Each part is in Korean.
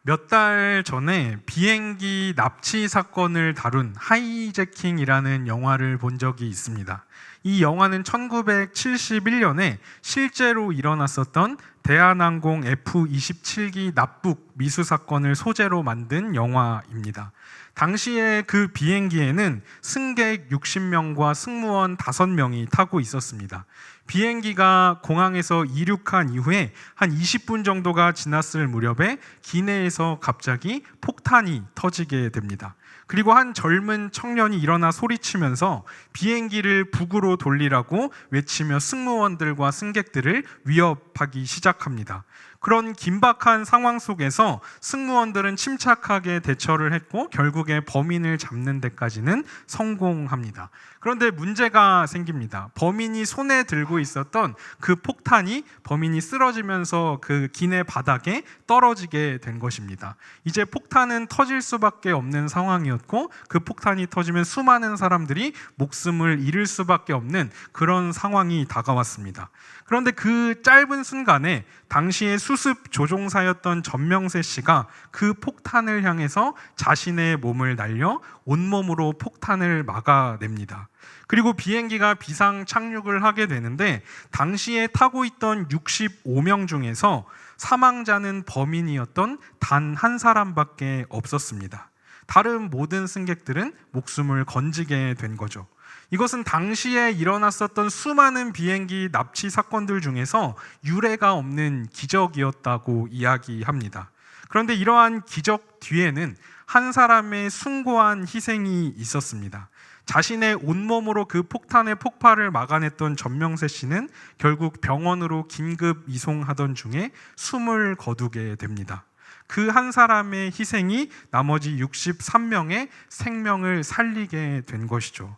몇 달 전에 비행기 납치 사건을 다룬 하이제킹이라는 영화를 본 적이 있습니다. 이 영화는 1971년에 실제로 일어났었던 대한항공 F-27기 납북 미수 사건을 소재로 만든 영화입니다. 당시에 그 비행기에는 승객 60명과 승무원 5명이 타고 있었습니다. 비행기가 공항에서 이륙한 이후에 한 20분 정도가 지났을 무렵에 기내에서 갑자기 폭탄이 터지게 됩니다. 그리고 한 젊은 청년이 일어나 소리치면서 비행기를 북으로 돌리라고 외치며 승무원들과 승객들을 위협하기 시작합니다. 그런 긴박한 상황 속에서 승무원들은 침착하게 대처를 했고 결국에 범인을 잡는 데까지는 성공합니다. 그런데 문제가 생깁니다. 범인이 손에 들고 있었던 그 폭탄이 범인이 쓰러지면서 그 기내 바닥에 떨어지게 된 것입니다. 이제 폭탄은 터질 수밖에 없는 상황이었고 그 폭탄이 터지면 수많은 사람들이 목숨을 잃을 수밖에 없는 그런 상황이 다가왔습니다. 그런데 그 짧은 순간에 당시의 수습 조종사였던 전명세 씨가 그 폭탄을 향해서 자신의 몸을 날려 온몸으로 폭탄을 막아냅니다. 그리고 비행기가 비상 착륙을 하게 되는데 당시에 타고 있던 65명 중에서 사망자는 범인이었던 단 한 사람밖에 없었습니다. 다른 모든 승객들은 목숨을 건지게 된 거죠. 이것은 당시에 일어났었던 수많은 비행기 납치 사건들 중에서 유례가 없는 기적이었다고 이야기합니다. 그런데 이러한 기적 뒤에는 한 사람의 숭고한 희생이 있었습니다. 자신의 온몸으로 그 폭탄의 폭발을 막아냈던 전명세 씨는 결국 병원으로 긴급 이송하던 중에 숨을 거두게 됩니다. 그 한 사람의 희생이 나머지 63명의 생명을 살리게 된 것이죠.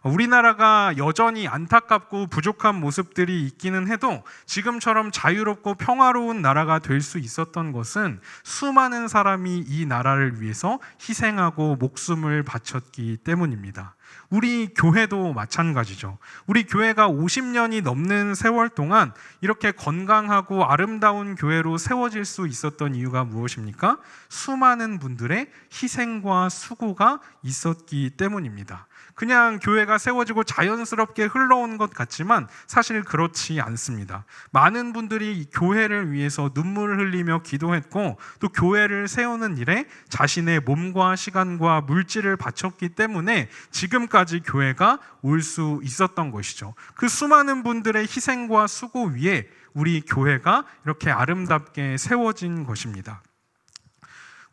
우리나라가 여전히 안타깝고 부족한 모습들이 있기는 해도 지금처럼 자유롭고 평화로운 나라가 될 수 있었던 것은 수많은 사람이 이 나라를 위해서 희생하고 목숨을 바쳤기 때문입니다. 우리 교회도 마찬가지죠. 우리 교회가 50년이 넘는 세월 동안 이렇게 건강하고 아름다운 교회로 세워질 수 있었던 이유가 무엇입니까? 수많은 분들의 희생과 수고가 있었기 때문입니다. 그냥 교회가 세워지고 자연스럽게 흘러온 것 같지만 사실 그렇지 않습니다. 많은 분들이 교회를 위해서 눈물을 흘리며 기도했고 또 교회를 세우는 일에 자신의 몸과 시간과 물질을 바쳤기 때문에 지금까지 교회가 올 수 있었던 것이죠. 그 수많은 분들의 희생과 수고 위에 우리 교회가 이렇게 아름답게 세워진 것입니다.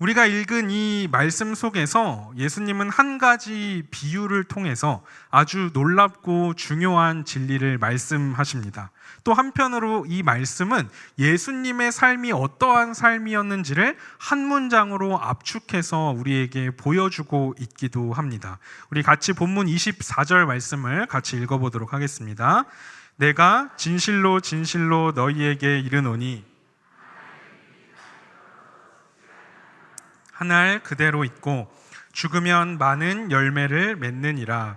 우리가 읽은 이 말씀 속에서 예수님은 한 가지 비유를 통해서 아주 놀랍고 중요한 진리를 말씀하십니다. 또 한편으로 이 말씀은 예수님의 삶이 어떠한 삶이었는지를 한 문장으로 압축해서 우리에게 보여주고 있기도 합니다. 우리 같이 본문 24절 말씀을 같이 읽어보도록 하겠습니다. 내가 진실로 진실로 너희에게 이르노니 한 알 그대로 있고 죽으면 많은 열매를 맺느니라.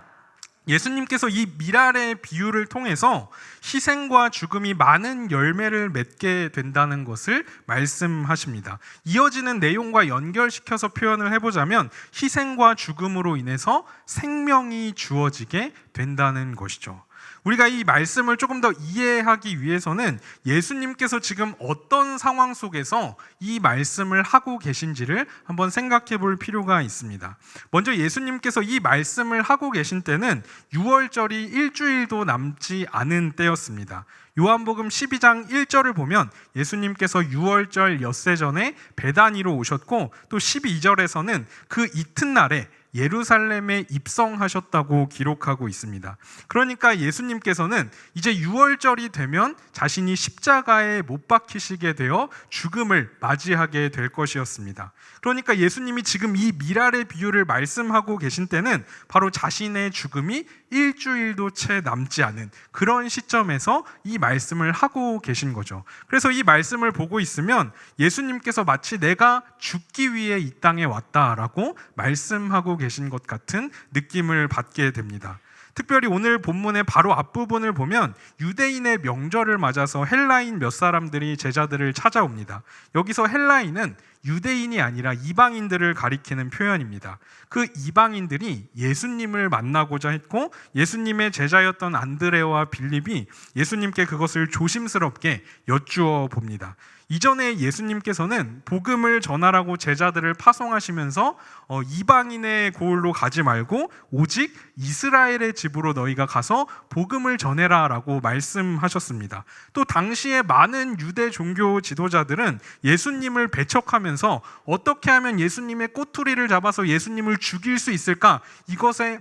예수님께서 이 미랄의 비유를 통해서 희생과 죽음이 많은 열매를 맺게 된다는 것을 말씀하십니다. 이어지는 내용과 연결시켜서 표현을 해보자면 희생과 죽음으로 인해서 생명이 주어지게 된다는 것이죠. 우리가 이 말씀을 조금 더 이해하기 위해서는 예수님께서 지금 어떤 상황 속에서 이 말씀을 하고 계신지를 한번 생각해 볼 필요가 있습니다. 먼저 예수님께서 이 말씀을 하고 계신 때는 유월절이 일주일도 남지 않은 때였습니다. 요한복음 12장 1절을 보면 예수님께서 유월절 엿새 전에 베다니로 오셨고 또 12절에서는 그 이튿날에 예루살렘에 입성하셨다고 기록하고 있습니다. 그러니까 예수님께서는 이제 유월절이 되면 자신이 십자가에 못 박히시게 되어 죽음을 맞이하게 될 것이었습니다. 그러니까 예수님이 지금 이 미랄의 비유를 말씀하고 계신 때는 바로 자신의 죽음이 일주일도 채 남지 않은 그런 시점에서 이 말씀을 하고 계신 거죠. 그래서 이 말씀을 보고 있으면 예수님께서 마치 내가 죽기 위해 이 땅에 왔다라고 말씀하고 계신 것 같은 느낌을 받게 됩니다. 특별히 오늘 본문의 바로 앞부분을 보면 유대인의 명절을 맞아서 헬라인 몇 사람들이 제자들을 찾아옵니다. 여기서 헬라인은 유대인이 아니라 이방인들을 가리키는 표현입니다. 그 이방인들이 예수님을 만나고자 했고 예수님의 제자였던 안드레와 빌립이 예수님께 그것을 조심스럽게 여쭈어 봅니다. 이전에 예수님께서는 복음을 전하라고 제자들을 파송하시면서 이방인의 고을로 가지 말고 오직 이스라엘의 집으로 너희가 가서 복음을 전해라 라고 말씀하셨습니다. 또 당시에 많은 유대 종교 지도자들은 예수님을 배척하면서 어떻게 하면 예수님의 꼬투리를 잡아서 예수님을 죽일 수 있을까, 이것에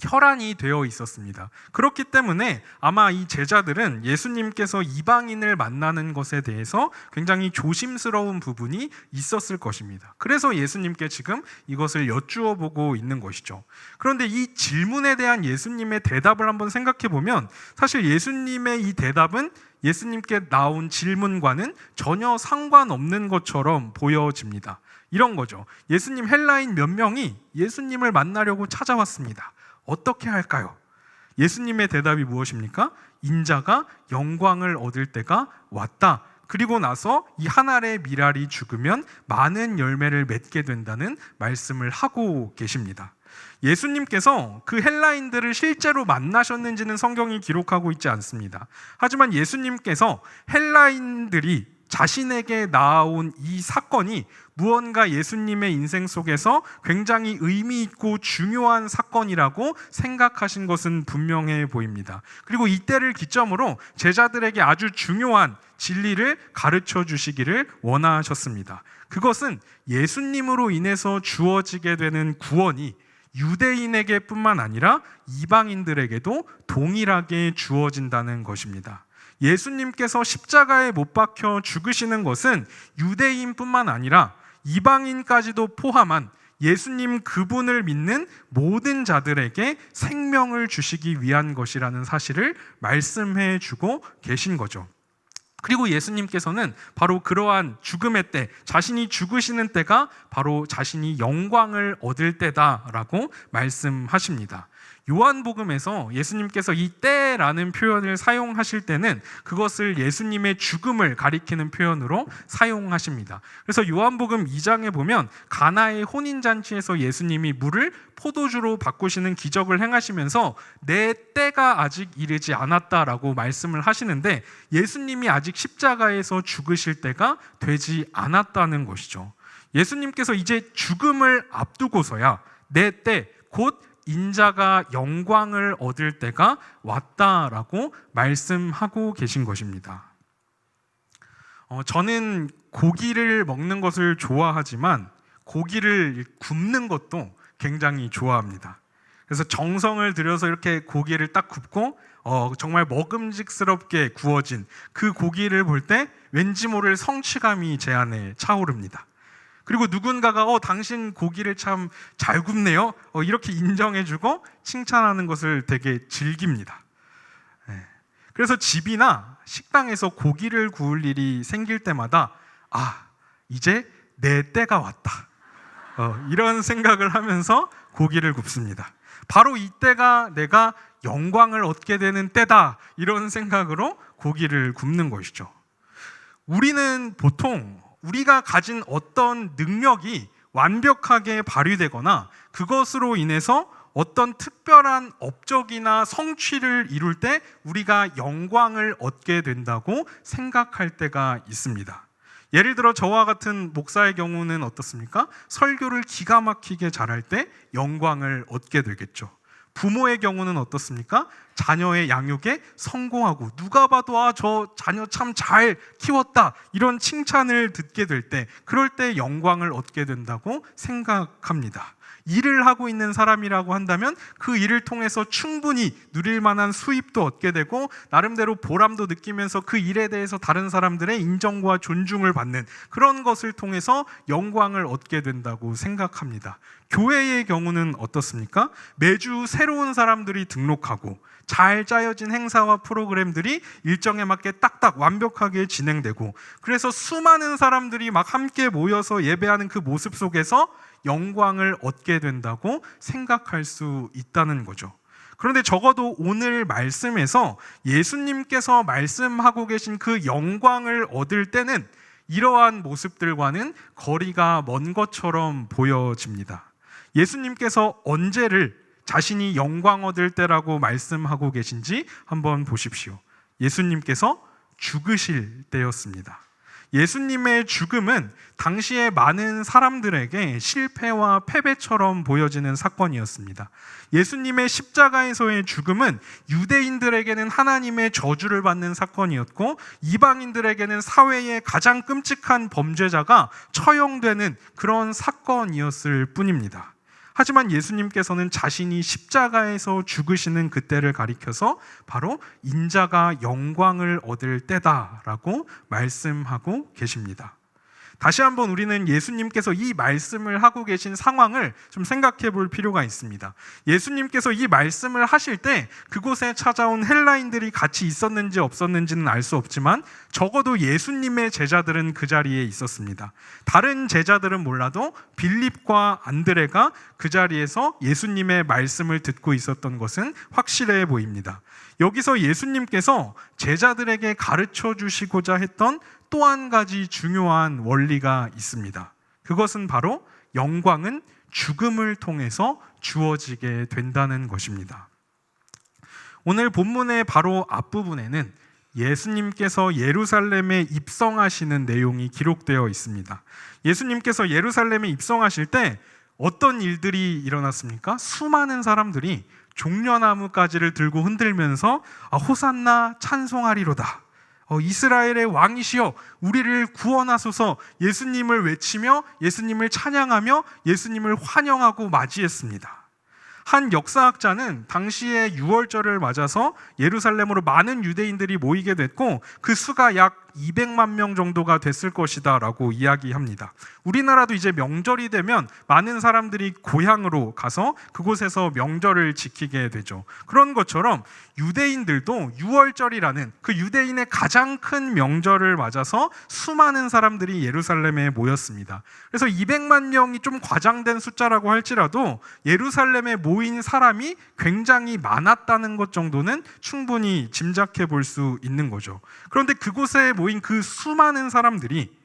혈안이 되어 있었습니다. 그렇기 때문에 아마 이 제자들은 예수님께서 이방인을 만나는 것에 대해서 굉장히 조심스러운 부분이 있었을 것입니다. 그래서 예수님께 지금 이것을 여쭈어 보고 있는 것이죠. 그런데 이 질문에 대한 예수님의 대답을 한번 생각해 보면 사실 예수님의 이 대답은 예수님께 나온 질문과는 전혀 상관없는 것처럼 보여집니다. 이런 거죠. 예수님 헬라인 몇 명이 예수님을 만나려고 찾아왔습니다. 어떻게 할까요? 예수님의 대답이 무엇입니까? 인자가 영광을 얻을 때가 왔다. 그리고 나서 이 한 알의 밀알이 죽으면 많은 열매를 맺게 된다는 말씀을 하고 계십니다. 예수님께서 그 헬라인들을 실제로 만나셨는지는 성경이 기록하고 있지 않습니다. 하지만 예수님께서 헬라인들이 자신에게 나아온 이 사건이 무언가 예수님의 인생 속에서 굉장히 의미 있고 중요한 사건이라고 생각하신 것은 분명해 보입니다. 그리고 이때를 기점으로 제자들에게 아주 중요한 진리를 가르쳐 주시기를 원하셨습니다. 그것은 예수님으로 인해서 주어지게 되는 구원이 유대인에게 뿐만 아니라 이방인들에게도 동일하게 주어진다는 것입니다. 예수님께서 십자가에 못 박혀 죽으시는 것은 유대인뿐만 아니라 이방인까지도 포함한 예수님 그분을 믿는 모든 자들에게 생명을 주시기 위한 것이라는 사실을 말씀해 주고 계신 거죠. 그리고 예수님께서는 바로 그러한 죽음의 때, 자신이 죽으시는 때가 바로 자신이 영광을 얻을 때다라고 말씀하십니다. 요한복음에서 예수님께서 이 때라는 표현을 사용하실 때는 그것을 예수님의 죽음을 가리키는 표현으로 사용하십니다. 그래서 요한복음 2장에 보면 가나의 혼인잔치에서 예수님이 물을 포도주로 바꾸시는 기적을 행하시면서 내 때가 아직 이르지 않았다라고 말씀을 하시는데 예수님이 아직 십자가에서 죽으실 때가 되지 않았다는 것이죠. 예수님께서 이제 죽음을 앞두고서야 내 때, 곧 인자가 영광을 얻을 때가 왔다라고 말씀하고 계신 것입니다. 저는 고기를 먹는 것을 좋아하지만 고기를 굽는 것도 굉장히 좋아합니다. 그래서 정성을 들여서 이렇게 고기를 딱 굽고 정말 먹음직스럽게 구워진 그 고기를 볼 때 왠지 모를 성취감이 제 안에 차오릅니다. 그리고 누군가가 당신 고기를 참 잘 굽네요 이렇게 인정해주고 칭찬하는 것을 되게 즐깁니다. 그래서 집이나 식당에서 고기를 구울 일이 생길 때마다 이제 내 때가 왔다 이런 생각을 하면서 고기를 굽습니다. 바로 이때가 내가 영광을 얻게 되는 때다 이런 생각으로 고기를 굽는 것이죠. 우리는 보통 우리가 가진 어떤 능력이 완벽하게 발휘되거나 그것으로 인해서 어떤 특별한 업적이나 성취를 이룰 때 우리가 영광을 얻게 된다고 생각할 때가 있습니다. 예를 들어 저와 같은 목사의 경우는 어떻습니까? 설교를 기가 막히게 잘할 때 영광을 얻게 되겠죠. 부모의 경우는 어떻습니까? 자녀의 양육에 성공하고 누가 봐도 저 자녀 참 잘 키웠다 이런 칭찬을 듣게 될 때 그럴 때 영광을 얻게 된다고 생각합니다. 일을 하고 있는 사람이라고 한다면 그 일을 통해서 충분히 누릴 만한 수입도 얻게 되고 나름대로 보람도 느끼면서 그 일에 대해서 다른 사람들의 인정과 존중을 받는 그런 것을 통해서 영광을 얻게 된다고 생각합니다. 교회의 경우는 어떻습니까? 매주 새로운 사람들이 등록하고 잘 짜여진 행사와 프로그램들이 일정에 맞게 딱딱 완벽하게 진행되고 그래서 수많은 사람들이 막 함께 모여서 예배하는 그 모습 속에서 영광을 얻게 된다고 생각할 수 있다는 거죠. 그런데 적어도 오늘 말씀에서 예수님께서 말씀하고 계신 그 영광을 얻을 때는 이러한 모습들과는 거리가 먼 것처럼 보여집니다. 예수님께서 언제를 자신이 영광 얻을 때라고 말씀하고 계신지 한번 보십시오. 예수님께서 죽으실 때였습니다. 예수님의 죽음은 당시에 많은 사람들에게 실패와 패배처럼 보여지는 사건이었습니다. 예수님의 십자가에서의 죽음은 유대인들에게는 하나님의 저주를 받는 사건이었고, 이방인들에게는 사회의 가장 끔찍한 범죄자가 처형되는 그런 사건이었을 뿐입니다. 하지만 예수님께서는 자신이 십자가에서 죽으시는 그때를 가리켜서 바로 인자가 영광을 얻을 때다라고 말씀하고 계십니다. 다시 한번 우리는 예수님께서 이 말씀을 하고 계신 상황을 좀 생각해 볼 필요가 있습니다. 예수님께서 이 말씀을 하실 때 그곳에 찾아온 헬라인들이 같이 있었는지 없었는지는 알 수 없지만 적어도 예수님의 제자들은 그 자리에 있었습니다. 다른 제자들은 몰라도 빌립과 안드레가 그 자리에서 예수님의 말씀을 듣고 있었던 것은 확실해 보입니다. 여기서 예수님께서 제자들에게 가르쳐 주시고자 했던 또 한 가지 중요한 원리가 있습니다. 그것은 바로 영광은 죽음을 통해서 주어지게 된다는 것입니다. 오늘 본문의 바로 앞부분에는 예수님께서 예루살렘에 입성하시는 내용이 기록되어 있습니다. 예수님께서 예루살렘에 입성하실 때 어떤 일들이 일어났습니까? 수많은 사람들이 종려나무 가지를 들고 흔들면서 호산나 찬송하리로다, 이스라엘의 왕이시여 우리를 구원하소서, 예수님을 외치며 예수님을 찬양하며 예수님을 환영하고 맞이했습니다. 한 역사학자는 당시에 유월절을 맞아서 예루살렘으로 많은 유대인들이 모이게 됐고 그 수가 약 200만 명 정도가 됐을 것이다 라고 이야기합니다. 우리나라도 이제 명절이 되면 많은 사람들이 고향으로 가서 그곳에서 명절을 지키게 되죠. 그런 것처럼 유대인들도 유월절이라는 그 유대인의 가장 큰 명절을 맞아서 수많은 사람들이 예루살렘에 모였습니다. 그래서 200만 명이 좀 과장된 숫자라고 할지라도 예루살렘에 모인 사람이 굉장히 많았다는 것 정도는 충분히 짐작해 볼 수 있는 거죠. 그런데 그곳에 모인 그 수많은 사람들이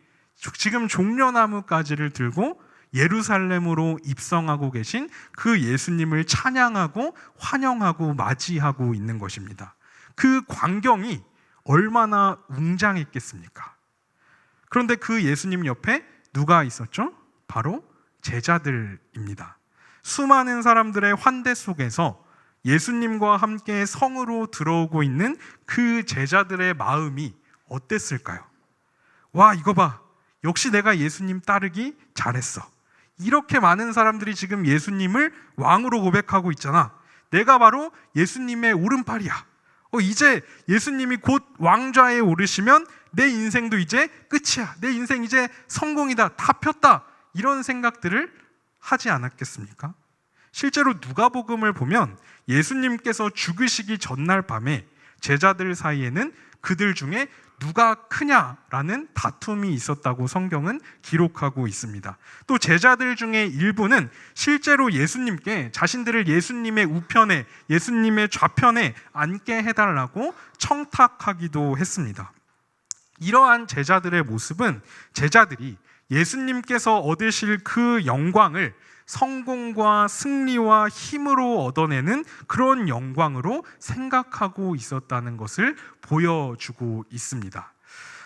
지금 종려나무 가지를 들고 예루살렘으로 입성하고 계신 그 예수님을 찬양하고 환영하고 맞이하고 있는 것입니다. 그 광경이 얼마나 웅장했겠습니까? 그런데 그 예수님 옆에 누가 있었죠? 바로 제자들입니다. 수많은 사람들의 환대 속에서 예수님과 함께 성으로 들어오고 있는 그 제자들의 마음이 어땠을까요? 와, 이거 봐. 역시 내가 예수님 따르기 잘했어. 이렇게 많은 사람들이 지금 예수님을 왕으로 고백하고 있잖아. 내가 바로 예수님의 오른팔이야. 이제 예수님이 곧 왕좌에 오르시면 내 인생도 이제 끝이야. 내 인생 이제 성공이다. 다 폈다. 이런 생각들을 하지 않았겠습니까? 실제로 누가복음을 보면 예수님께서 죽으시기 전날 밤에 제자들 사이에는 그들 중에 누가 크냐라는 다툼이 있었다고 성경은 기록하고 있습니다. 또 제자들 중에 일부는 실제로 예수님께 자신들을 예수님의 우편에, 예수님의 좌편에 앉게 해달라고 청탁하기도 했습니다. 이러한 제자들의 모습은 제자들이 예수님께서 얻으실 그 영광을 성공과 승리와 힘으로 얻어내는 그런 영광으로 생각하고 있었다는 것을 보여주고 있습니다.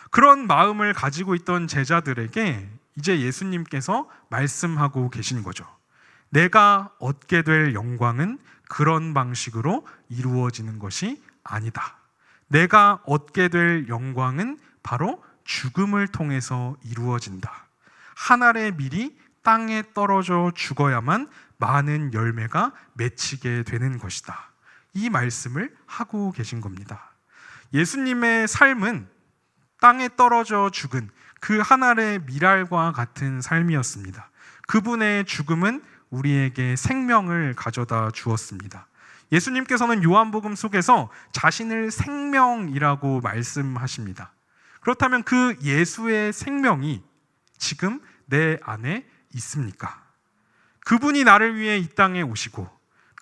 그런 마음을 가지고 있던 제자들에게 이제 예수님께서 말씀하고 계신 거죠. 내가 얻게 될 영광은 그런 방식으로 이루어지는 것이 아니다. 내가 얻게 될 영광은 바로 죽음을 통해서 이루어진다. 한 알의 밀이 땅에 떨어져 죽어야만 많은 열매가 맺히게 되는 것이다. 이 말씀을 하고 계신 겁니다. 예수님의 삶은 땅에 떨어져 죽은 그 한 알의 밀알과 같은 삶이었습니다. 그분의 죽음은 우리에게 생명을 가져다 주었습니다. 예수님께서는 요한복음 속에서 자신을 생명이라고 말씀하십니다. 그렇다면 그 예수의 생명이 지금 내 안에 있습니까? 그분이 나를 위해 이 땅에 오시고,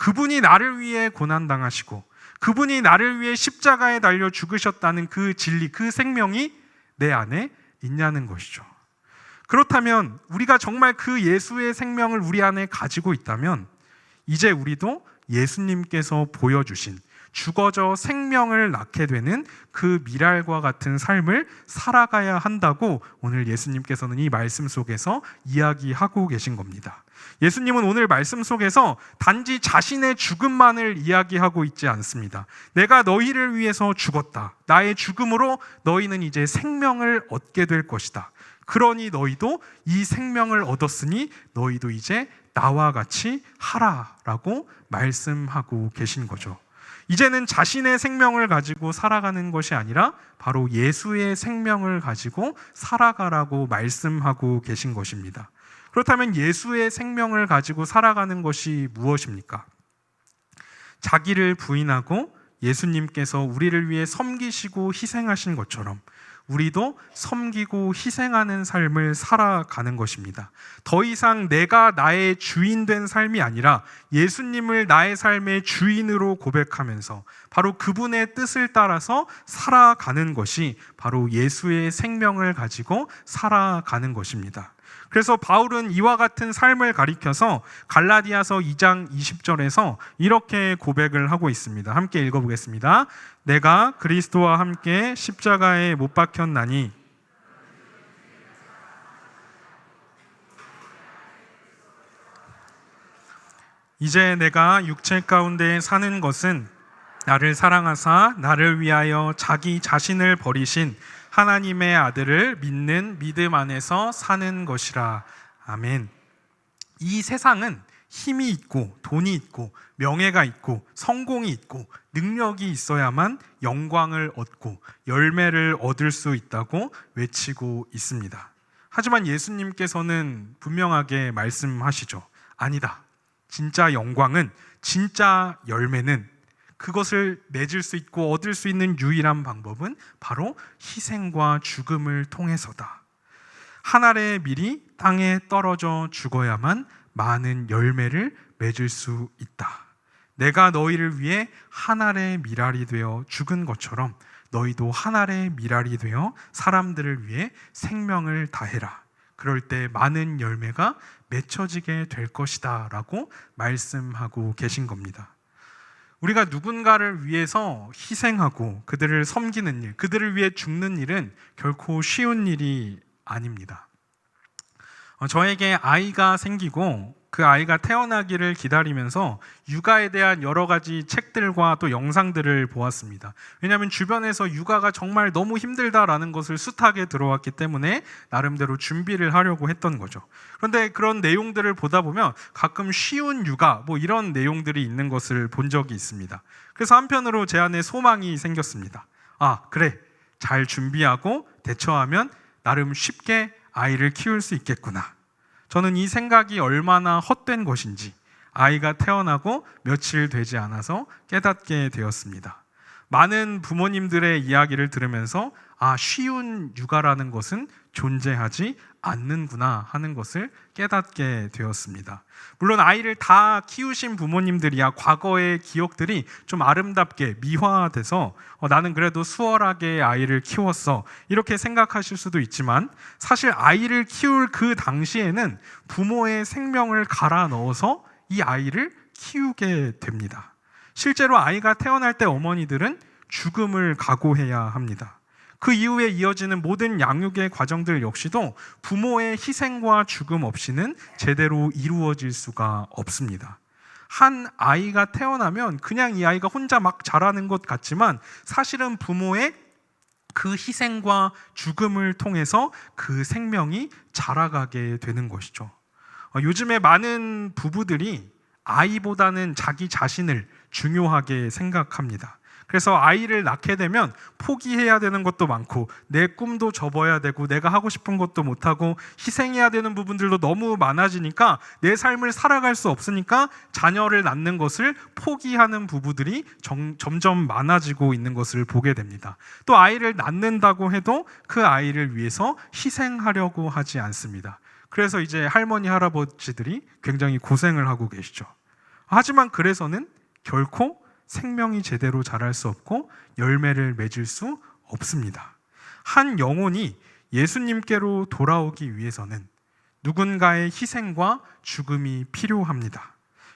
그분이 나를 위해 고난당하시고, 그분이 나를 위해 십자가에 달려 죽으셨다는 그 진리, 그 생명이 내 안에 있냐는 것이죠. 그렇다면 우리가 정말 그 예수의 생명을 우리 안에 가지고 있다면 이제 우리도 예수님께서 보여주신 죽어져 생명을 낳게 되는 그 미랄과 같은 삶을 살아가야 한다고 오늘 예수님께서는 이 말씀 속에서 이야기하고 계신 겁니다. 예수님은 오늘 말씀 속에서 단지 자신의 죽음만을 이야기하고 있지 않습니다. 내가 너희를 위해서 죽었다. 나의 죽음으로 너희는 이제 생명을 얻게 될 것이다. 그러니 너희도 이 생명을 얻었으니 너희도 이제 나와 같이 하라라고 말씀하고 계신 거죠. 이제는 자신의 생명을 가지고 살아가는 것이 아니라 바로 예수의 생명을 가지고 살아가라고 말씀하고 계신 것입니다. 그렇다면 예수의 생명을 가지고 살아가는 것이 무엇입니까? 자기를 부인하고 예수님께서 우리를 위해 섬기시고 희생하신 것처럼 우리도 섬기고 희생하는 삶을 살아가는 것입니다. 더 이상 내가 나의 주인 된 삶이 아니라 예수님을 나의 삶의 주인으로 고백하면서 바로 그분의 뜻을 따라서 살아가는 것이 바로 예수의 생명을 가지고 살아가는 것입니다. 그래서 바울은 이와 같은 삶을 가리켜서 갈라디아서 2장 20절에서 이렇게 고백을 하고 있습니다. 함께 읽어보겠습니다. 내가 그리스도와 함께 십자가에 못 박혔나니 이제 내가 육체 가운데 사는 것은 나를 사랑하사 나를 위하여 자기 자신을 버리신 하나님의 아들을 믿는 믿음 안에서 사는 것이라. 아멘. 이 세상은 힘이 있고 돈이 있고 명예가 있고 성공이 있고 능력이 있어야만 영광을 얻고 열매를 얻을 수 있다고 외치고 있습니다. 하지만 예수님께서는 분명하게 말씀하시죠. 아니다. 진짜 영광은, 진짜 열매는, 그것을 맺을 수 있고 얻을 수 있는 유일한 방법은 바로 희생과 죽음을 통해서다. 한 알의 밀이 땅에 떨어져 죽어야만 많은 열매를 맺을 수 있다. 내가 너희를 위해 한 알의 밀알이 되어 죽은 것처럼 너희도 한 알의 밀알이 되어 사람들을 위해 생명을 다해라. 그럴 때 많은 열매가 맺혀지게 될 것이다 라고 말씀하고 계신 겁니다. 우리가 누군가를 위해서 희생하고 그들을 섬기는 일, 그들을 위해 죽는 일은 결코 쉬운 일이 아닙니다. 저에게 아이가 생기고 그 아이가 태어나기를 기다리면서 육아에 대한 여러 가지 책들과 또 영상들을 보았습니다. 왜냐하면 주변에서 육아가 정말 너무 힘들다라는 것을 숱하게 들어왔기 때문에 나름대로 준비를 하려고 했던 거죠. 그런데 그런 내용들을 보다 보면 가끔 쉬운 육아 이런 내용들이 있는 것을 본 적이 있습니다. 그래서 한편으로 제 안에 소망이 생겼습니다. 아, 그래. 잘 준비하고 대처하면 나름 쉽게 아이를 키울 수 있겠구나. 저는 이 생각이 얼마나 헛된 것인지 아이가 태어나고 며칠 되지 않아서 깨닫게 되었습니다. 많은 부모님들의 이야기를 들으면서 쉬운 육아라는 것은 존재하지 않는구나 하는 것을 깨닫게 되었습니다. 물론 아이를 다 키우신 부모님들이야 과거의 기억들이 좀 아름답게 미화돼서 나는 그래도 수월하게 아이를 키웠어 이렇게 생각하실 수도 있지만 사실 아이를 키울 그 당시에는 부모의 생명을 갈아 넣어서 이 아이를 키우게 됩니다. 실제로 아이가 태어날 때 어머니들은 죽음을 각오해야 합니다. 그 이후에 이어지는 모든 양육의 과정들 역시도 부모의 희생과 죽음 없이는 제대로 이루어질 수가 없습니다. 한 아이가 태어나면 그냥 이 아이가 혼자 막 자라는 것 같지만 사실은 부모의 그 희생과 죽음을 통해서 그 생명이 자라가게 되는 것이죠. 요즘에 많은 부부들이 아이보다는 자기 자신을 중요하게 생각합니다. 그래서 아이를 낳게 되면 포기해야 되는 것도 많고 내 꿈도 접어야 되고 내가 하고 싶은 것도 못하고 희생해야 되는 부분들도 너무 많아지니까 내 삶을 살아갈 수 없으니까 자녀를 낳는 것을 포기하는 부부들이 점점 많아지고 있는 것을 보게 됩니다. 또 아이를 낳는다고 해도 그 아이를 위해서 희생하려고 하지 않습니다. 그래서 이제 할머니, 할아버지들이 굉장히 고생을 하고 계시죠. 하지만 그래서는 결코 생명이 제대로 자랄 수 없고 열매를 맺을 수 없습니다. 한 영혼이 예수님께로 돌아오기 위해서는 누군가의 희생과 죽음이 필요합니다.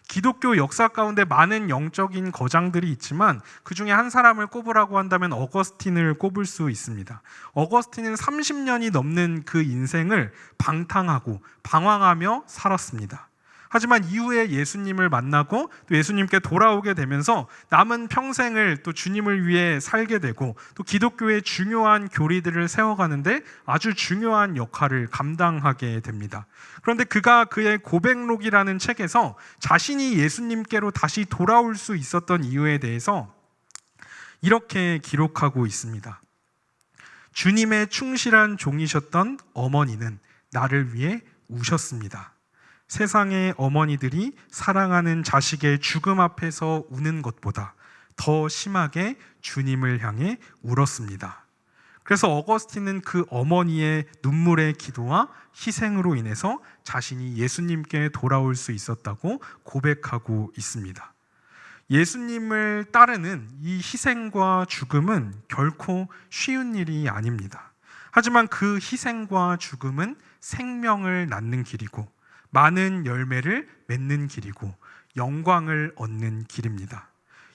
기독교 역사 가운데 많은 영적인 거장들이 있지만 그 중에 한 사람을 꼽으라고 한다면 어거스틴을 꼽을 수 있습니다. 어거스틴은 30년이 넘는 그 인생을 방탕하고 방황하며 살았습니다. 하지만 이후에 예수님을 만나고 또 예수님께 돌아오게 되면서 남은 평생을 또 주님을 위해 살게 되고 또 기독교의 중요한 교리들을 세워가는데 아주 중요한 역할을 감당하게 됩니다. 그런데 그가 그의 고백록이라는 책에서 자신이 예수님께로 다시 돌아올 수 있었던 이유에 대해서 이렇게 기록하고 있습니다. 주님의 충실한 종이셨던 어머니는 나를 위해 우셨습니다. 세상의 어머니들이 사랑하는 자식의 죽음 앞에서 우는 것보다 더 심하게 주님을 향해 울었습니다. 그래서 어거스틴은 그 어머니의 눈물의 기도와 희생으로 인해서 자신이 예수님께 돌아올 수 있었다고 고백하고 있습니다. 예수님을 따르는 이 희생과 죽음은 결코 쉬운 일이 아닙니다. 하지만 그 희생과 죽음은 생명을 낳는 길이고 많은 열매를 맺는 길이고 영광을 얻는 길입니다.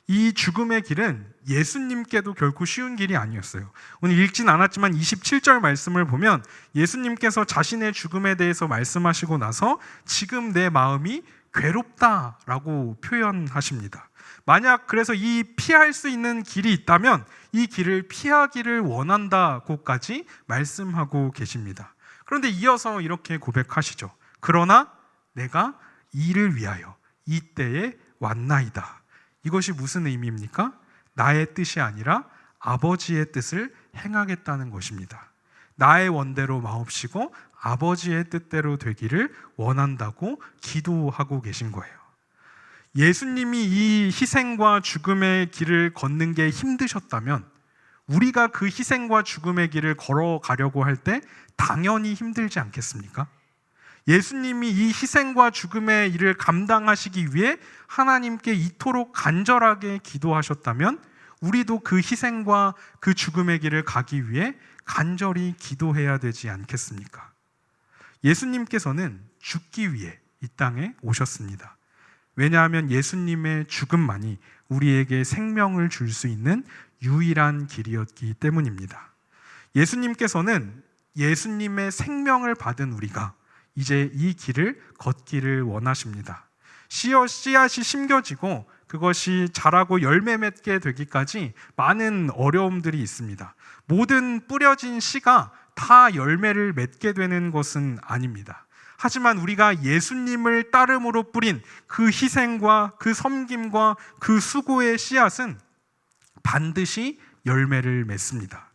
이 죽음의 길은 예수님께도 결코 쉬운 길이 아니었어요. 오늘 읽진 않았지만 27절 말씀을 보면 예수님께서 자신의 죽음에 대해서 말씀하시고 나서 지금 내 마음이 괴롭다라고 표현하십니다. 만약 그래서 이 피할 수 있는 길이 있다면 이 길을 피하기를 원한다고까지 말씀하고 계십니다. 그런데 이어서 이렇게 고백하시죠. 그러나 내가 이를 위하여 이때에 왔나이다. 이것이 무슨 의미입니까? 나의 뜻이 아니라 아버지의 뜻을 행하겠다는 것입니다. 나의 원대로 마옵시고 아버지의 뜻대로 되기를 원한다고 기도하고 계신 거예요. 예수님이 이 희생과 죽음의 길을 걷는 게 힘드셨다면 우리가 그 희생과 죽음의 길을 걸어가려고 할 때 당연히 힘들지 않겠습니까? 예수님이 이 희생과 죽음의 일을 감당하시기 위해 하나님께 이토록 간절하게 기도하셨다면 우리도 그 희생과 그 죽음의 길을 가기 위해 간절히 기도해야 되지 않겠습니까? 예수님께서는 죽기 위해 이 땅에 오셨습니다. 왜냐하면 예수님의 죽음만이 우리에게 생명을 줄 수 있는 유일한 길이었기 때문입니다. 예수님께서는 예수님의 생명을 받은 우리가 이제 이 길을 걷기를 원하십니다. 씨앗이 심겨지고 그것이 자라고 열매 맺게 되기까지 많은 어려움들이 있습니다. 모든 뿌려진 씨가 다 열매를 맺게 되는 것은 아닙니다. 하지만 우리가 예수님을 따름으로 뿌린 그 희생과 그 섬김과 그 수고의 씨앗은 반드시 열매를 맺습니다.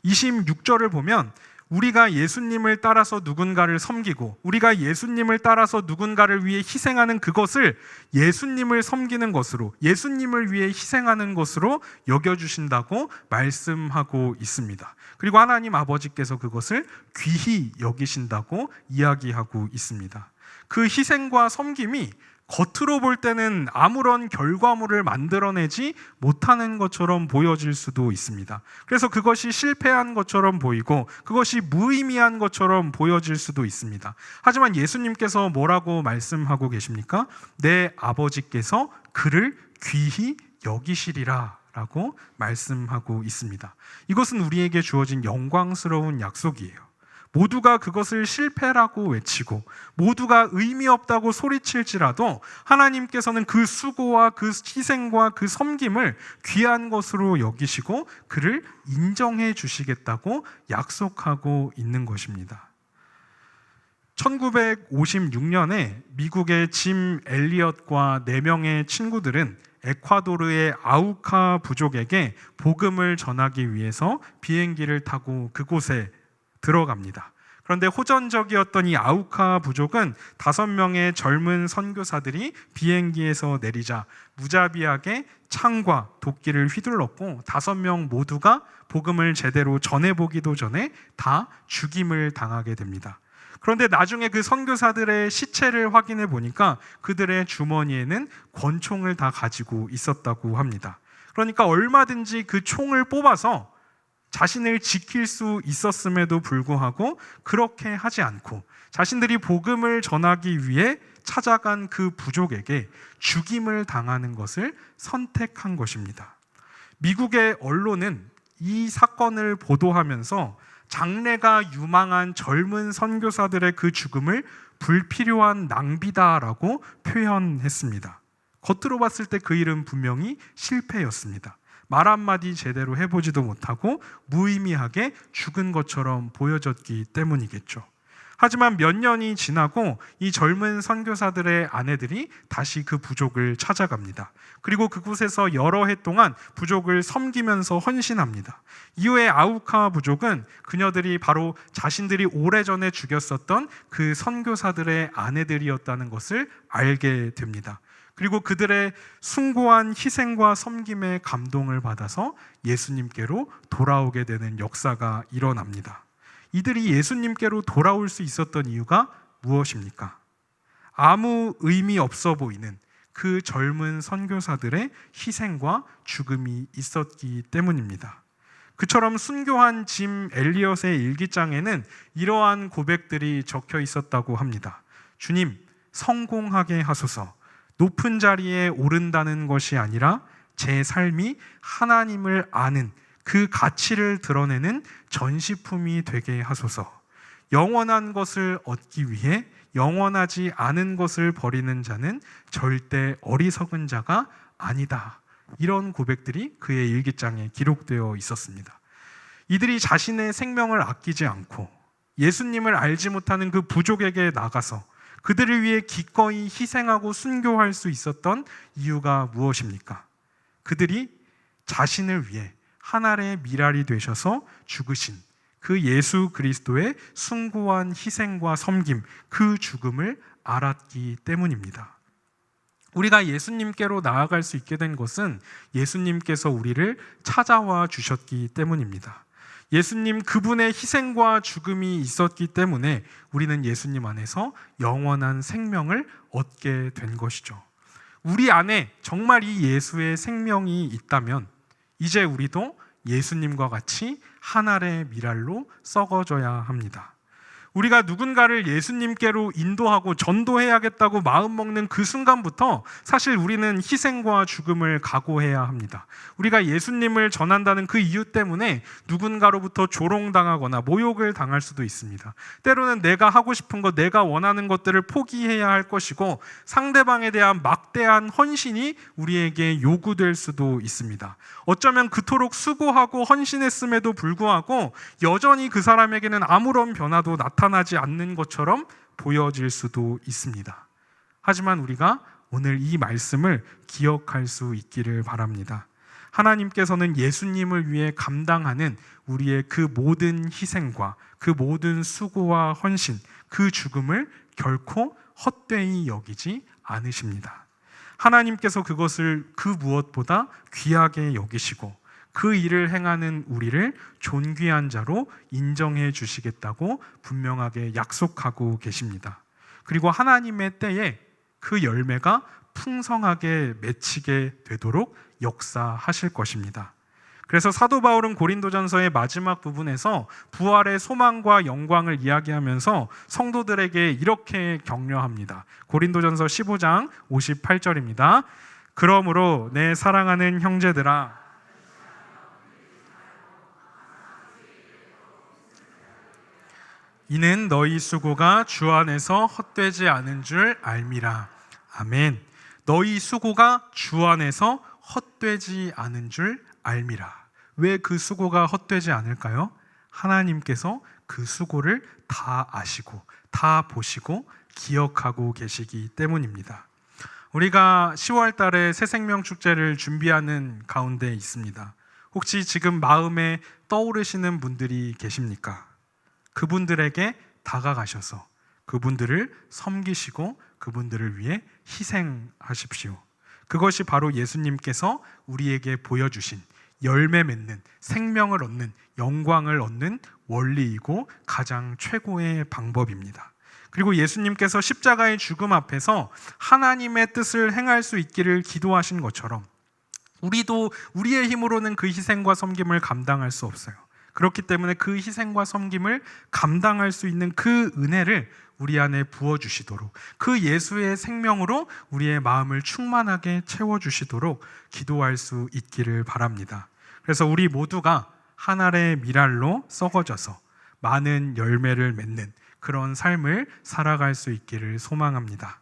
26절을 보면 우리가 예수님을 따라서 누군가를 섬기고 우리가 예수님을 따라서 누군가를 위해 희생하는 그것을 예수님을 섬기는 것으로, 예수님을 위해 희생하는 것으로 여겨주신다고 말씀하고 있습니다. 그리고 하나님 아버지께서 그것을 귀히 여기신다고 이야기하고 있습니다. 그 희생과 섬김이 겉으로 볼 때는 아무런 결과물을 만들어내지 못하는 것처럼 보여질 수도 있습니다. 그래서 그것이 실패한 것처럼 보이고 그것이 무의미한 것처럼 보여질 수도 있습니다. 하지만 예수님께서 뭐라고 말씀하고 계십니까? 내 아버지께서 그를 귀히 여기시리라 라고 말씀하고 있습니다. 이것은 우리에게 주어진 영광스러운 약속이에요. 모두가 그것을 실패라고 외치고 모두가 의미 없다고 소리칠지라도 하나님께서는 그 수고와 그 희생과 그 섬김을 귀한 것으로 여기시고 그를 인정해 주시겠다고 약속하고 있는 것입니다. 1956년에 미국의 짐 엘리엇과 4명의 친구들은 에콰도르의 아우카 부족에게 복음을 전하기 위해서 비행기를 타고 그곳에 들어갑니다. 그런데 호전적이었던 이 아우카 부족은 5명의 젊은 선교사들이 비행기에서 내리자 무자비하게 창과 도끼를 휘둘렀고 5명 모두가 복음을 제대로 전해보기도 전에 다 죽임을 당하게 됩니다. 그런데 나중에 그 선교사들의 시체를 확인해 보니까 그들의 주머니에는 권총을 다 가지고 있었다고 합니다. 그러니까 얼마든지 그 총을 뽑아서 자신을 지킬 수 있었음에도 불구하고 그렇게 하지 않고 자신들이 복음을 전하기 위해 찾아간 그 부족에게 죽임을 당하는 것을 선택한 것입니다. 미국의 언론은 이 사건을 보도하면서 장래가 유망한 젊은 선교사들의 그 죽음을 불필요한 낭비다라고 표현했습니다. 겉으로 봤을 때 그 일은 분명히 실패였습니다. 말 한마디 제대로 해보지도 못하고 무의미하게 죽은 것처럼 보여졌기 때문이겠죠. 하지만 몇 년이 지나고 이 젊은 선교사들의 아내들이 다시 그 부족을 찾아갑니다. 그리고 그곳에서 여러 해 동안 부족을 섬기면서 헌신합니다. 이후에 아우카 부족은 그녀들이 바로 자신들이 오래전에 죽였었던 그 선교사들의 아내들이었다는 것을 알게 됩니다. 그리고 그들의 숭고한 희생과 섬김에 감동을 받아서 예수님께로 돌아오게 되는 역사가 일어납니다. 이들이 예수님께로 돌아올 수 있었던 이유가 무엇입니까? 아무 의미 없어 보이는 그 젊은 선교사들의 희생과 죽음이 있었기 때문입니다. 그처럼 순교한 짐 엘리엇의 일기장에는 이러한 고백들이 적혀 있었다고 합니다. 주님, 성공하게 하소서. 높은 자리에 오른다는 것이 아니라 제 삶이 하나님을 아는 그 가치를 드러내는 전시품이 되게 하소서. 영원한 것을 얻기 위해 영원하지 않은 것을 버리는 자는 절대 어리석은 자가 아니다. 이런 고백들이 그의 일기장에 기록되어 있었습니다. 이들이 자신의 생명을 아끼지 않고 예수님을 알지 못하는 그 부족에게 나가서 그들을 위해 기꺼이 희생하고 순교할 수 있었던 이유가 무엇입니까? 그들이 자신을 위해 하늘의 미랄이 되셔서 죽으신 그 예수 그리스도의 숭고한 희생과 섬김, 그 죽음을 알았기 때문입니다. 우리가 예수님께로 나아갈 수 있게 된 것은 예수님께서 우리를 찾아와 주셨기 때문입니다. 예수님 그분의 희생과 죽음이 있었기 때문에 우리는 예수님 안에서 영원한 생명을 얻게 된 것이죠. 우리 안에 정말 이 예수의 생명이 있다면 이제 우리도 예수님과 같이 하늘의 미랄로 썩어져야 합니다. 우리가 누군가를 예수님께로 인도하고 전도해야겠다고 마음먹는 그 순간부터 사실 우리는 희생과 죽음을 각오해야 합니다. 우리가 예수님을 전한다는 그 이유 때문에 누군가로부터 조롱당하거나 모욕을 당할 수도 있습니다. 때로는 내가 하고 싶은 것, 내가 원하는 것들을 포기해야 할 것이고 상대방에 대한 막대한 헌신이 우리에게 요구될 수도 있습니다. 어쩌면 그토록 수고하고 헌신했음에도 불구하고 여전히 그 사람에게는 아무런 변화도 나타나지 않는 것처럼 보여질 수도 있습니다. 하지만 우리가 오늘 이 말씀을 기억할 수 있기를 바랍니다. 하나님께서는 예수님을 위해 감당하는 우리의 그 모든 희생과 그 모든 수고와 헌신, 그 죽음을 결코 헛되이 여기지 않으십니다. 하나님께서 그것을 그 무엇보다 귀하게 여기시고 그 일을 행하는 우리를 존귀한 자로 인정해 주시겠다고 분명하게 약속하고 계십니다. 그리고 하나님의 때에 그 열매가 풍성하게 맺히게 되도록 역사하실 것입니다. 그래서 사도 바울은 고린도전서의 마지막 부분에서 부활의 소망과 영광을 이야기하면서 성도들에게 이렇게 격려합니다. 고린도전서 15장 58절입니다. 그러므로 내 사랑하는 형제들아, 이는 너희 수고가 주 안에서 헛되지 않은 줄 알미라. 아멘. 너희 수고가 주 안에서 헛되지 않은 줄 알미라. 왜 그 수고가 헛되지 않을까요? 하나님께서 그 수고를 다 아시고 다 보시고 기억하고 계시기 때문입니다. 우리가 10월 달에 새생명 축제를 준비하는 가운데 있습니다. 혹시 지금 마음에 떠오르시는 분들이 계십니까? 그분들에게 다가가셔서 그분들을 섬기시고 그분들을 위해 희생하십시오. 그것이 바로 예수님께서 우리에게 보여주신 열매 맺는, 생명을 얻는, 영광을 얻는 원리이고 가장 최고의 방법입니다. 그리고 예수님께서 십자가의 죽음 앞에서 하나님의 뜻을 행할 수 있기를 기도하신 것처럼 우리도 우리의 힘으로는 그 희생과 섬김을 감당할 수 없어요. 그렇기 때문에 그 희생과 섬김을 감당할 수 있는 그 은혜를 우리 안에 부어주시도록, 그 예수의 생명으로 우리의 마음을 충만하게 채워주시도록 기도할 수 있기를 바랍니다. 그래서 우리 모두가 한 알의 밀알로 썩어져서 많은 열매를 맺는 그런 삶을 살아갈 수 있기를 소망합니다.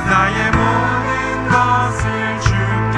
나의 모든 것을 주께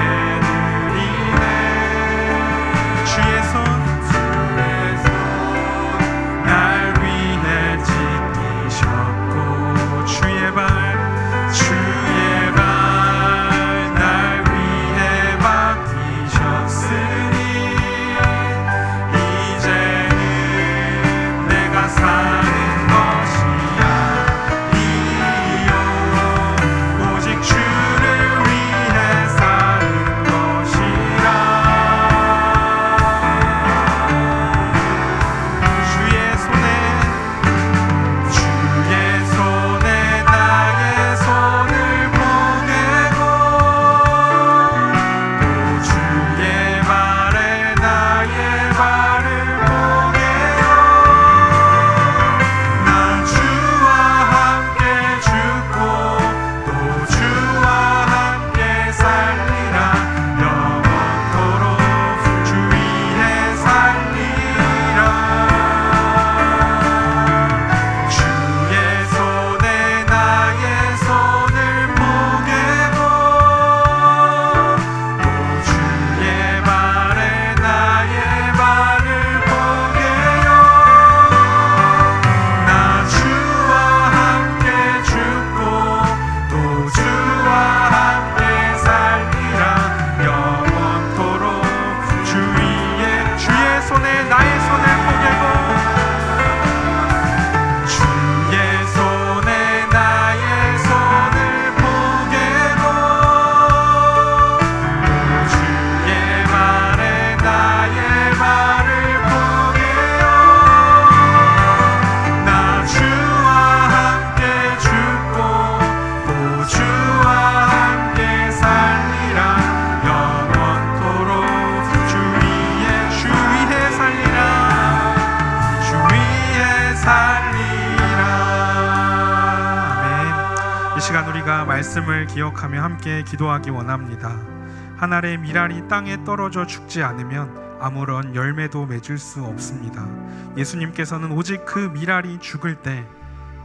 시간 우리가 말씀을 기억하며 함께 기도하기 원합니다. 한 알의 밀알이 땅에 떨어져 죽지 않으면 아무런 열매도 맺을 수 없습니다. 예수님께서는 오직 그 밀알이 죽을 때,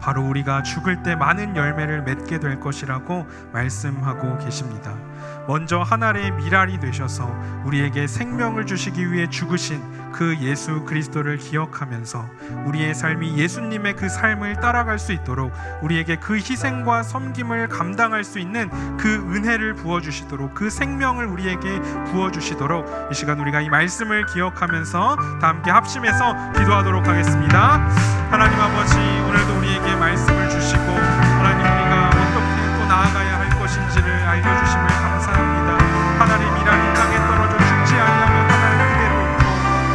바로 우리가 죽을 때 많은 열매를 맺게 될 것이라고 말씀하고 계십니다. 먼저 한 알의 밀알이 되셔서 우리에게 생명을 주시기 위해 죽으신 그 예수 그리스도를 기억하면서 우리의 삶이 예수님의 그 삶을 따라갈 수 있도록, 우리에게 그 희생과 섬김을 감당할 수 있는 그 은혜를 부어주시도록, 그 생명을 우리에게 부어주시도록 이 시간 우리가 이 말씀을 기억하면서 다 함께 합심해서 기도하도록 하겠습니다. 하나님 아버지, 오늘도 우리에게 말씀을 주시고 하나님, 우리가 어떻게 또 나아가야 할 것인지를 알려주심을 감사합니다. 하나님의 밀알이 땅에 떨어져 죽지 아니하면 하나님 그대로 있고,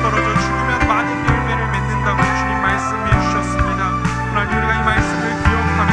떨어져 죽으면 많은 열매를 맺는다고 주님 말씀해 주셨습니다. 하나님, 우리가 이 말씀을 기억하며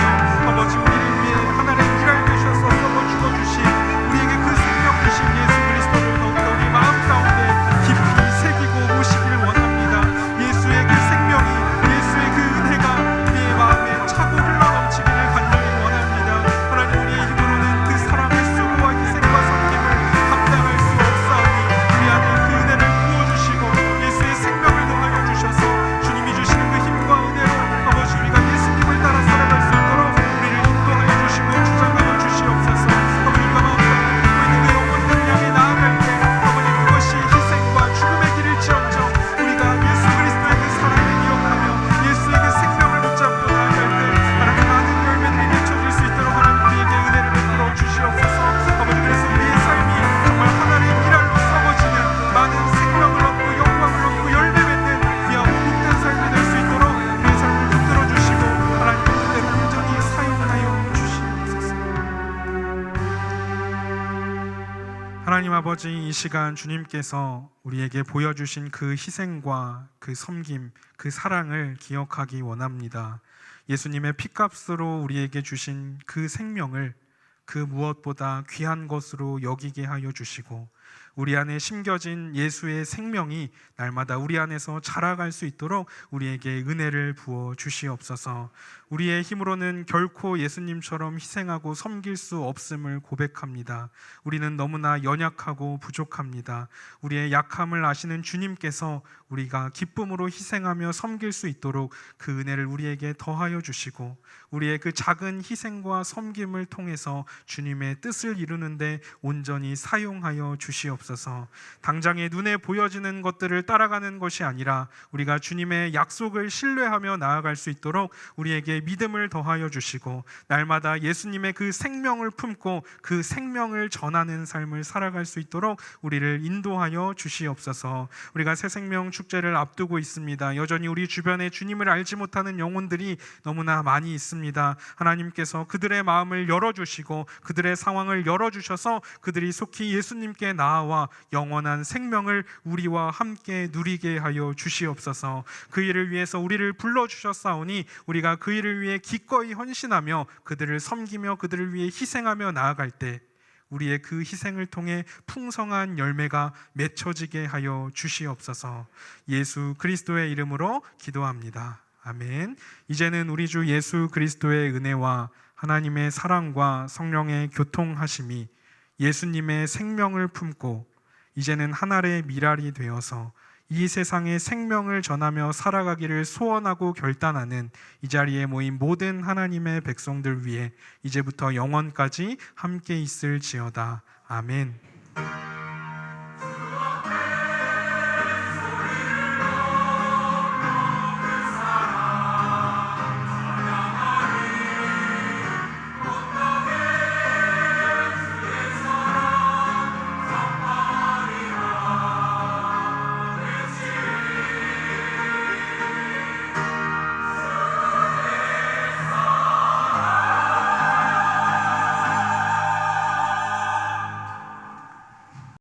아버지, 우리를 위해 하나님의 밀알 되셔서 썩어 죽어주신 우리에게 그 생명 주신 예수 그리스도를 더욱더 우리 마음 가운데 깊이 새기고 모시기를 원합니다. 예수의 그 생명이, 예수의 그 은혜가 우리의 마음에 차고 흘러넘치기를 간절히 원합니다. 하나님, 우리의 힘으로는 그 사랑의 수고와 희생과 섬김을 감당할 수 없사오니 우리 안에 그 은혜를 부어주시고 예수의 생명을 더하여 주셔서 주님이 주시는 그 힘과 은혜로 아버지, 우리가 예수님을 따라 살아갈 수 있도록 우리를 인도하여 주시고 주장하여 주시옵소서. 아버지, 우리가 마음속에 품고 있는 그 영혼을 향해 나아갈 때 아버지, 그것이 희생과 죽음의 길일지언정 우리가 예수 그리스도의 그 사랑을 기억하며 예수의 그 생명을 붙잡고 나아갈 때 하나님, 많은 열매들이 맺혀질 수 있도록 하나님 우리에게 은혜를 베풀어 주시옵소서. 아버지, 그래서 우리의 삶이 정말 하나님의 밀알로 썩어지는 많은 생명을 얻고 영광을 얻고 열매 맺는 귀하고 복된 삶이 될 수 있도록 우리의 삶을 붙들어 주시고 하나님 그대로 온전히 사용하여 주시옵소서. 하나님 아버지, 이 시간 주님께서 우리에게 보여주신 그 희생과 그 섬김, 그 사랑을 기억하기 원합니다. 예수님의 피값으로 우리에게 주신 그 생명을 그 무엇보다 귀한 것으로 여기게 하여 주시고, 우리 안에 심겨진 예수의 생명이 날마다 우리 안에서 자라갈 수 있도록 우리에게 은혜를 부어 주시옵소서. 우리의 힘으로는 결코 예수님처럼 희생하고 섬길 수 없음을 고백합니다. 우리는 너무나 연약하고 부족합니다. 우리의 약함을 아시는 주님께서 우리가 기쁨으로 희생하며 섬길 수 있도록 그 은혜를 우리에게 더하여 주시고, 우리의 그 작은 희생과 섬김을 통해서 주님의 뜻을 이루는데 온전히 사용하여 주시옵소서. 당장의 눈에 보여지는 것들을 따라가는 것이 아니라 우리가 주님의 약속을 신뢰하며 나아갈 수 있도록 우리에게 믿음을 더하여 주시고, 날마다 예수님의 그 생명을 품고 그 생명을 전하는 삶을 살아갈 수 있도록 우리를 인도하여 주시옵소서. 우리가 새 생명 축제를 앞두고 있습니다. 여전히 우리 주변에 주님을 알지 못하는 영혼들이 너무나 많이 있습니다. 하나님께서 그들의 마음을 열어주시고 그들의 상황을 열어주셔서 그들이 속히 예수님께 나아와 영원한 생명을 우리와 함께 누리게 하여 주시옵소서. 그 일을 위해서 우리를 불러주셨사오니 우리가 그 일을 위해 기꺼이 헌신하며 그들을 섬기며 그들을 위해 희생하며 나아갈 때 우리의 그 희생을 통해 풍성한 열매가 맺혀지게 하여 주시옵소서. 예수 그리스도의 이름으로 기도합니다. 아멘. 이제는 우리 주 예수 그리스도의 은혜와 하나님의 사랑과 성령의 교통하심이 예수님의 생명을 품고 이제는 한 알의 밀알이 되어서 이 세상에 생명을 전하며 살아가기를 소원하고 결단하는 이 자리에 모인 모든 하나님의 백성들 위해 이제부터 영원까지 함께 있을지어다. 아멘.